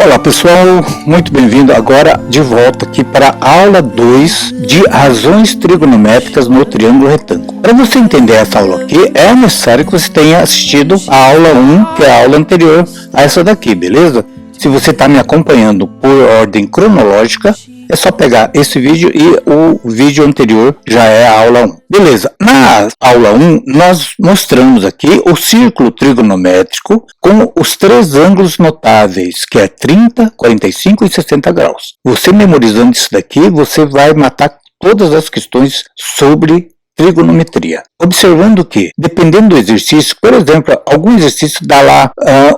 Olá pessoal, muito bem-vindo agora de volta aqui para a aula 2 de razões trigonométricas no triângulo retângulo. Para você entender essa aula aqui, é necessário que você tenha assistido a aula 1, que é a aula anterior a essa daqui, beleza? Se você está me acompanhando por ordem cronológica, é só pegar esse vídeo e o vídeo anterior já é a aula 1. Beleza, na aula 1 nós mostramos aqui o círculo trigonométrico com os três ângulos notáveis, que é 30, 45 e 60 graus. Você memorizando isso daqui, você vai matar todas as questões sobre trigonometria. Observando que, dependendo do exercício, por exemplo, algum exercício dá lá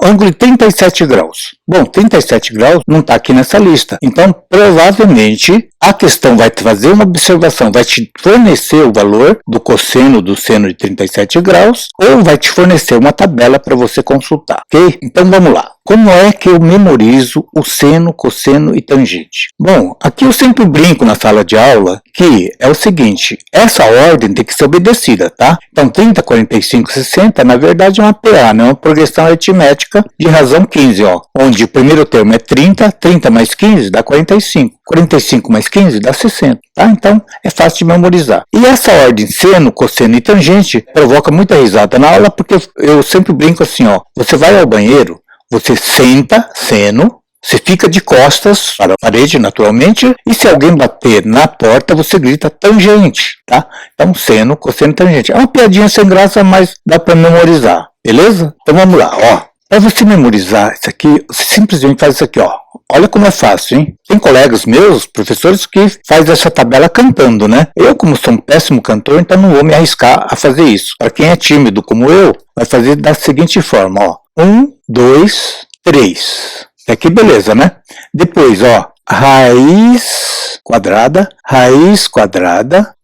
ângulo de 37 graus. Bom, 37 graus não está aqui nessa lista. Então, provavelmente, a questão vai te fazer uma observação, vai te fornecer o valor do cosseno do seno de 37 graus, ou vai te fornecer uma tabela para você consultar, ok? Então, vamos lá. Como é que eu memorizo o seno, cosseno e tangente? Bom, aqui eu sempre brinco na sala de aula que é o seguinte, essa ordem tem que ser obedecida, tá? Então 30, 45, 60, na verdade é uma PA, né? Uma progressão aritmética de razão 15, ó, onde o primeiro termo é 30, 30 mais 15 dá 45, 45 mais 15 dá 60, tá? Então é fácil de memorizar. E essa ordem seno, cosseno e tangente provoca muita risada na aula, porque eu sempre brinco assim, ó, você vai ao banheiro, você senta, seno, você fica de costas para a parede, naturalmente, e se alguém bater na porta, você grita tangente, tá? Então, seno, cosseno, tangente. É uma piadinha sem graça, mas dá para memorizar, beleza? Então, vamos lá, ó. Para você memorizar isso aqui, você simplesmente faz isso aqui, ó. Olha como é fácil, hein? Tem colegas meus, professores, que fazem essa tabela cantando, né? Eu, como sou um péssimo cantor, então não vou me arriscar a fazer isso. Para quem é tímido como eu, vai fazer da seguinte forma, ó. 1, 2, 3. Aqui beleza, né? Depois, ó, raiz quadrada.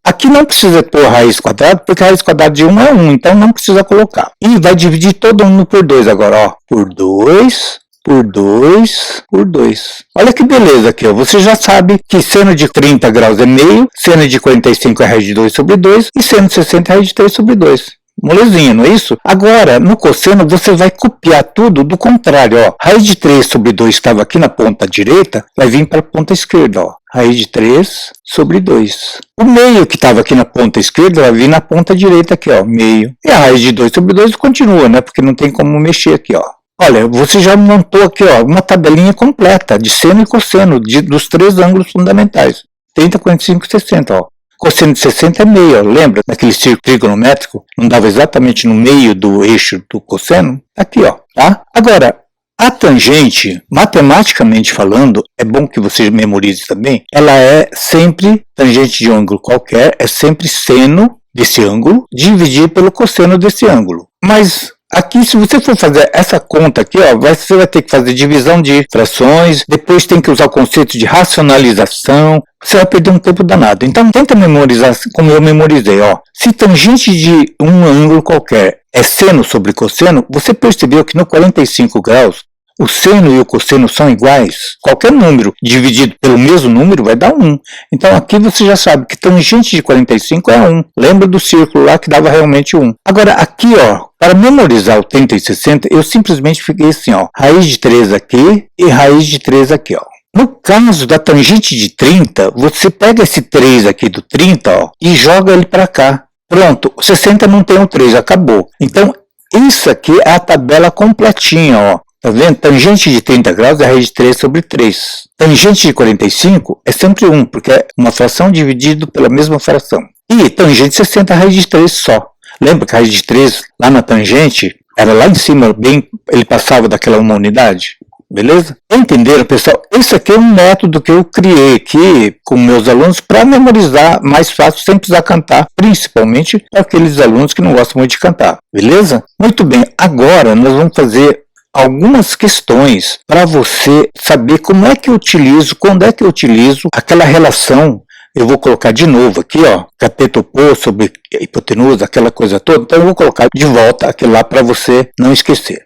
Aqui não precisa pôr raiz quadrada, porque a raiz quadrada de 1 é 1, então não precisa colocar. E vai dividir todo mundo por 2 agora, ó. Por 2, por 2, por 2. Olha que beleza aqui, ó. Você já sabe que seno de 30 graus é meio, seno de 45 é raiz de 2 sobre 2 e seno de 60 é raiz de 3 sobre 2. Molezinha, não é isso? Agora, no cosseno, você vai copiar tudo do contrário, ó. Raiz de 3 sobre 2 estava aqui na ponta direita, vai vir para a ponta esquerda, ó. Raiz de 3 sobre 2. O meio que estava aqui na ponta esquerda vai vir na ponta direita aqui, ó, meio. E a raiz de 2 sobre 2 continua, né? Porque não tem como mexer aqui, ó. Olha, você já montou aqui, ó, uma tabelinha completa de seno e cosseno dos três ângulos fundamentais. 30, 45 e 60, ó. Cosseno de 60 é meio, ó. Lembra daquele círculo trigonométrico? Não dava exatamente no meio do eixo do cosseno? Aqui, ó, tá? Agora, a tangente, matematicamente falando, é bom que você memorize também, ela é sempre, tangente de um ângulo qualquer, é sempre seno desse ângulo, dividido pelo cosseno desse ângulo. Mas aqui, se você for fazer essa conta aqui, ó, você vai ter que fazer divisão de frações, depois tem que usar o conceito de racionalização, você vai perder um tempo danado. Então, tenta memorizar como eu memorizei, ó. Se tangente de um ângulo qualquer é seno sobre cosseno, você percebeu que no 45 graus, o seno e o cosseno são iguais. Qualquer número dividido pelo mesmo número vai dar 1. Então aqui você já sabe que tangente de 45 é 1. Lembra do círculo lá que dava realmente 1. Agora aqui, ó, para memorizar o 30 e 60, eu simplesmente fiquei assim, ó. Raiz de 3 aqui e raiz de 3 aqui, ó. No caso da tangente de 30, você pega esse 3 aqui do 30, ó, e joga ele para cá. Pronto, 60 não tem o 3, acabou. Então, isso aqui é a tabela completinha, ó. Tá vendo? Tangente de 30 graus é raiz de 3 sobre 3. Tangente de 45 é sempre 1, porque é uma fração dividido pela mesma fração. E tangente de 60 é raiz de 3 só. Lembra que a raiz de 3 lá na tangente era lá em cima, bem, ele passava daquela uma unidade? Beleza? Entenderam, pessoal? Esse aqui é um método que eu criei aqui com meus alunos para memorizar mais fácil, sem precisar cantar, principalmente para aqueles alunos que não gostam muito de cantar. Beleza? Muito bem, agora nós vamos fazer algumas questões para você saber como é que eu utilizo, quando é que eu utilizo aquela relação. Eu vou colocar de novo aqui, ó, cateto oposto sobre hipotenusa, aquela coisa toda. Então eu vou colocar de volta aquilo lá para você não esquecer.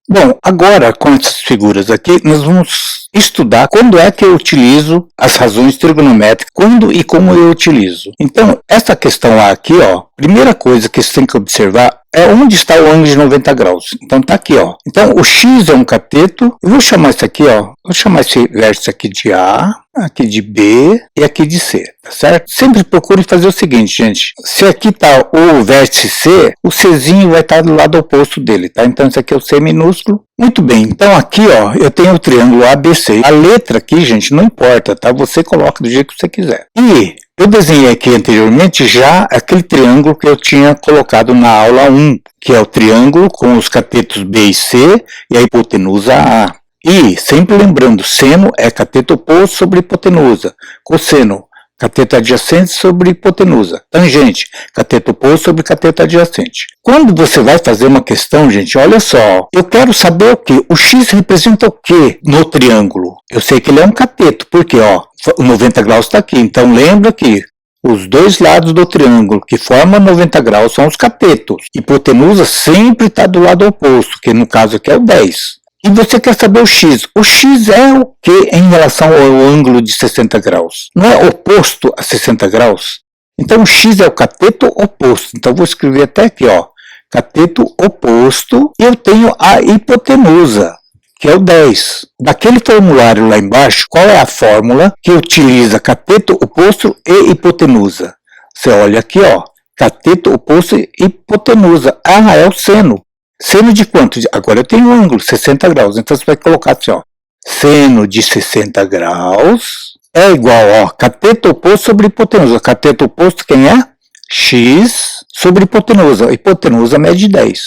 Bom, agora com essas figuras aqui, nós vamos estudar quando é que eu utilizo as razões trigonométricas, quando e como eu utilizo. Então, essa questão A aqui, ó, primeira coisa que você tem que observar é onde está o ângulo de 90 graus. Então tá aqui, ó. Então o x é um cateto. Eu vou chamar isso aqui, ó. Vou chamar esse vértice aqui de A, aqui de B e aqui de C, tá certo? Sempre procure fazer o seguinte, gente. Se aqui tá o vértice C, o Czinho vai estar do lado oposto dele, tá? Então isso aqui é o C minúsculo. Muito bem. Então aqui, ó, eu tenho o triângulo ABC. A letra aqui, gente, não importa, tá? Você coloca do jeito que você quiser. E eu desenhei aqui anteriormente já aquele triângulo que eu tinha colocado na aula 1, que é o triângulo com os catetos B e C e a hipotenusa A. E, sempre lembrando, seno é cateto oposto sobre hipotenusa, cosseno, cateto adjacente sobre hipotenusa, tangente, cateto oposto sobre cateto adjacente. Quando você vai fazer uma questão, gente, olha só, eu quero saber o que? O x representa o que no triângulo? Eu sei que ele é um cateto, porque ó, o 90 graus está aqui, então lembra que os dois lados do triângulo que formam 90 graus são os catetos. Hipotenusa sempre está do lado oposto, que no caso aqui é o 10. E você quer saber o x. O x é o que em relação ao ângulo de 60 graus? Não é oposto a 60 graus? Então o x é o cateto oposto. Então vou escrever até aqui, ó. Cateto oposto. E eu tenho a hipotenusa, que é o 10. Daquele formulário lá embaixo, qual é a fórmula que utiliza cateto oposto e hipotenusa? Você olha aqui, ó. Cateto oposto e hipotenusa. Ah, é o seno. Seno de quanto? Agora eu tenho um ângulo, 60 graus. Então você vai colocar assim, ó. Seno de 60 graus é igual, ó, cateto oposto sobre hipotenusa. Cateto oposto quem é? X sobre hipotenusa. Hipotenusa mede 10.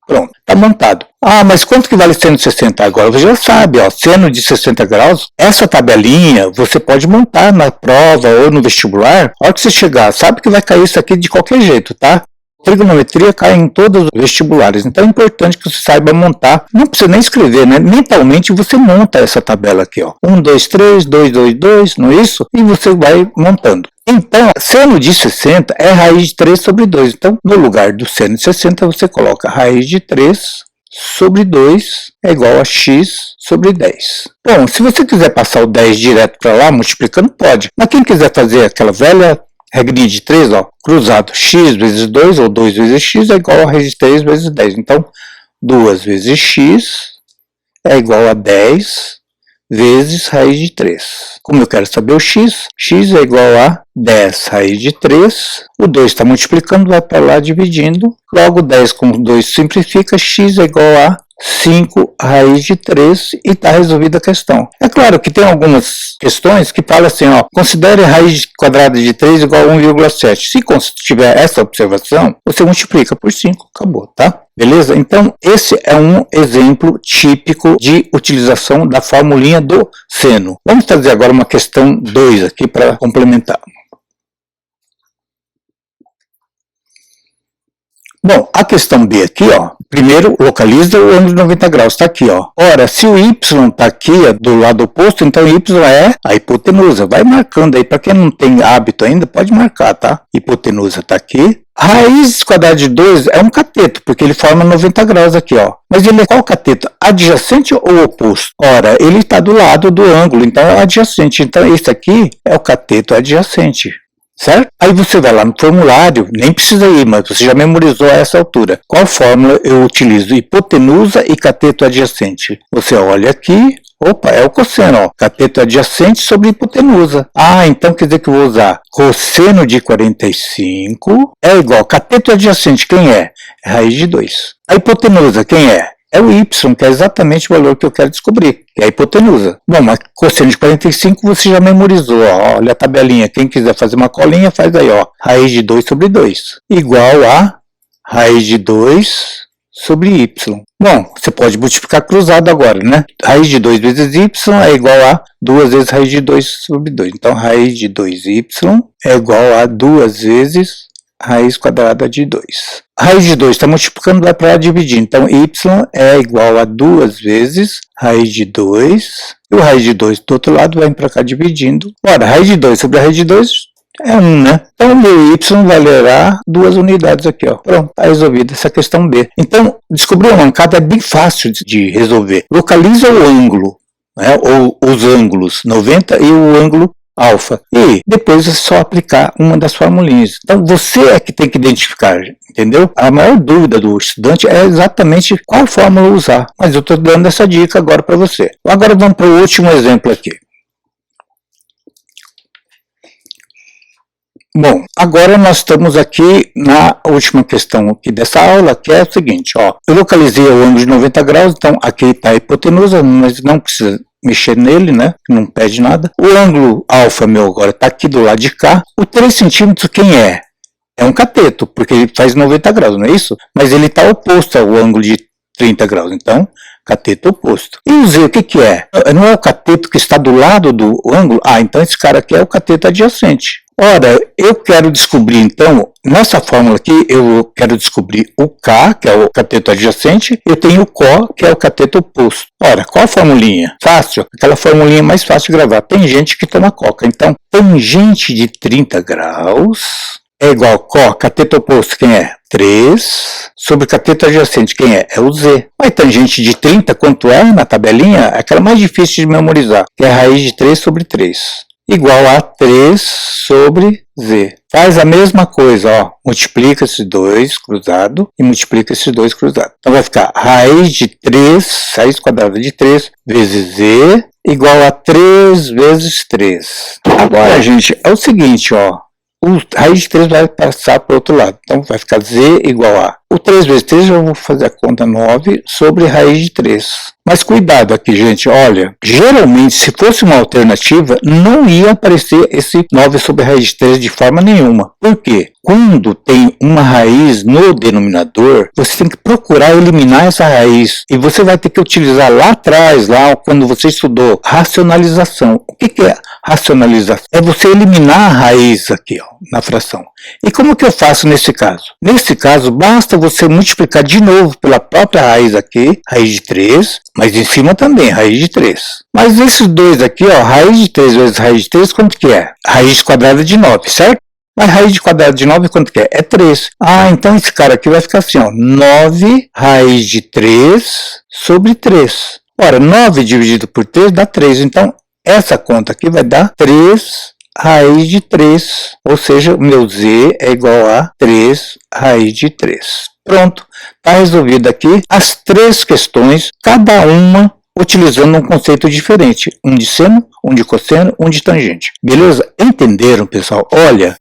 Pronto, tá montado. Ah, mas quanto que vale seno de 60 agora? Você já sabe, ó, seno de 60 graus. Essa tabelinha você pode montar na prova ou no vestibular. A hora que você chegar, sabe que vai cair isso aqui de qualquer jeito, tá? Trigonometria cai em todos os vestibulares, então é importante que você saiba montar. Não precisa nem escrever, né? Mentalmente você monta essa tabela aqui, ó. 1, 2, 3, 2, 2, 2, não é isso? E você vai montando. Então, seno de 60 é raiz de 3 sobre 2. Então, no lugar do seno de 60, você coloca raiz de 3 sobre 2 é igual a x sobre 10. Bom, se você quiser passar o 10 direto para lá, multiplicando, pode. Mas quem quiser fazer aquela velha regrinha de 3, ó, cruzado, x vezes 2 ou 2 vezes x é igual a raiz de 3 vezes 10. Então, 2 vezes x é igual a 10 vezes raiz de 3. Como eu quero saber o x, x é igual a 10 raiz de 3. O 2 está multiplicando, vai para lá dividindo. Logo, 10 com 2 simplifica, x é igual a 5 raiz de 3 e está resolvida a questão. É claro que tem algumas questões que falam assim, ó, considere a raiz quadrada de 3 igual a 1,7. Se tiver essa observação, você multiplica por 5, acabou, tá? Beleza? Então, esse é um exemplo típico de utilização da formulinha do seno. Vamos fazer agora uma questão 2 aqui para complementar. Bom, a questão B aqui, ó, primeiro localiza o ângulo de 90 graus, está aqui, ó. Ora, se o y está aqui do lado oposto, então y é a hipotenusa. Vai marcando aí, para quem não tem hábito ainda, pode marcar, tá? Hipotenusa está aqui. Raiz quadrada de 2 é um cateto, porque ele forma 90 graus aqui, ó. Mas ele é qual cateto? Adjacente ou oposto? Ora, ele está do lado do ângulo, então é adjacente. Então esse aqui é o cateto adjacente. Certo? Aí você vai lá no formulário, nem precisa ir, mas você já memorizou a essa altura. Qual fórmula eu utilizo? Hipotenusa e cateto adjacente. Você olha aqui, opa, é o cosseno, ó. Cateto adjacente sobre hipotenusa. Ah, então quer dizer que eu vou usar cosseno de 45 é igual, cateto adjacente, quem é? É raiz de 2. A hipotenusa, quem é? É o y, que é exatamente o valor que eu quero descobrir, que é a hipotenusa. Bom, mas cosseno de 45 você já memorizou, ó. Olha a tabelinha. Quem quiser fazer uma colinha, faz aí, ó. Raiz de 2 sobre 2, igual a raiz de 2 sobre y. Bom, você pode multiplicar cruzado agora, né? Raiz de 2 vezes y é igual a 2 vezes raiz de 2 sobre 2. Então, raiz de 2y é igual a 2 vezes raiz quadrada de 2. Raiz de 2 está multiplicando, vai para lá dividir. Então, y é igual a 2 vezes raiz de 2. E o raiz de 2 do outro lado vai para cá dividindo. Ora, raiz de 2 sobre a raiz de 2 é 1, né? Então, o meu y valerá 2 unidades aqui, ó. Pronto, está resolvida essa questão B. Então, descobrir uma mancada é bem fácil de resolver. Localiza o ângulo né, ou os ângulos 90 e o ângulo alfa. E depois é só aplicar uma das formulinhas. Então você é que tem que identificar, entendeu? A maior dúvida do estudante é exatamente qual fórmula usar. Mas eu estou dando essa dica agora para você. Agora vamos para o último exemplo aqui. Bom, agora nós estamos aqui na última questão aqui dessa aula, que é o seguinte, ó. Eu localizei o ângulo de 90 graus, então aqui está a hipotenusa, mas não precisa mexer nele, né? Não pede nada. O ângulo alfa meu agora está aqui do lado de cá. O 3 centímetros quem é? É um cateto, porque ele faz 90 graus, não é isso? Mas ele está oposto ao ângulo de 30 graus, então cateto oposto. E o Z, o que que é? Não é o cateto que está do lado do ângulo? Ah, então esse cara aqui é o cateto adjacente. Ora, eu quero descobrir, então, nessa fórmula aqui, eu quero descobrir o K, que é o cateto adjacente, eu tenho o CO, que é o cateto oposto. Ora, qual a formulinha? Fácil, aquela formulinha mais fácil de gravar. Tangente que toma coca. Então, tangente de 30 graus é igual a CO, cateto oposto, quem é? 3, sobre cateto adjacente, quem é? É o Z. Mas tangente de 30, quanto é na tabelinha? É aquela mais difícil de memorizar, que é a raiz de 3 sobre 3. Igual a 3 sobre Z. Faz a mesma coisa, ó. Multiplica esses dois cruzado e multiplica esses dois cruzado. Então vai ficar raiz de 3, raiz quadrada de 3 vezes Z igual a 3 vezes 3. Agora, gente, é o seguinte, ó. O raiz de 3 vai passar para o outro lado. Então vai ficar Z igual a... O 3 vezes 3 eu vou fazer a conta 9 sobre raiz de 3. Mas cuidado aqui, gente, olha, geralmente se fosse uma alternativa, não ia aparecer esse 9 sobre raiz de 3 de forma nenhuma. Por quê? Quando tem uma raiz no denominador, você tem que procurar eliminar essa raiz. E você vai ter que utilizar lá atrás, lá quando você estudou racionalização. O que é racionalização? É você eliminar a raiz aqui, ó, na fração. E como que eu faço nesse caso? Nesse caso, basta você multiplicar de novo pela própria raiz aqui, raiz de 3, mas em cima também, raiz de 3. Mas esses dois aqui, ó, raiz de 3 vezes raiz de 3, quanto que é? Raiz quadrada de 9, certo? Mas raiz de quadrada de 9, quanto que é? É 3. Ah, então esse cara aqui vai ficar assim, ó, 9 raiz de 3 sobre 3. Ora, 9 dividido por 3 dá 3. Então, essa conta aqui vai dar 3 raiz de 3. Ou seja, o meu Z é igual a 3 raiz de 3. Pronto, está resolvido aqui as 3 questões, cada uma utilizando um conceito diferente. Um de seno, um de cosseno, um de tangente. Beleza? Entenderam, pessoal? Olha,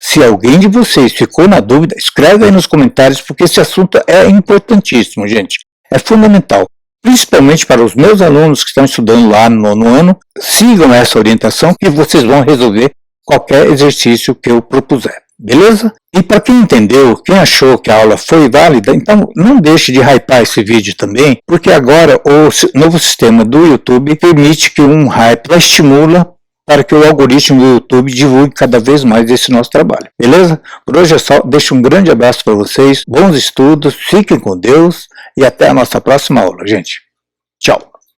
se alguém de vocês ficou na dúvida, escreve aí nos comentários, porque esse assunto é importantíssimo, gente. É fundamental. Principalmente para os meus alunos que estão estudando lá no nono ano, sigam essa orientação que vocês vão resolver qualquer exercício que eu propuser. Beleza? E para quem entendeu, quem achou que a aula foi válida, então não deixe de hypar esse vídeo também, porque agora o novo sistema do YouTube permite que um hype estimula para que o algoritmo do YouTube divulgue cada vez mais esse nosso trabalho. Beleza? Por hoje é só. Deixo um grande abraço para vocês, bons estudos, fiquem com Deus e até a nossa próxima aula, gente. Tchau!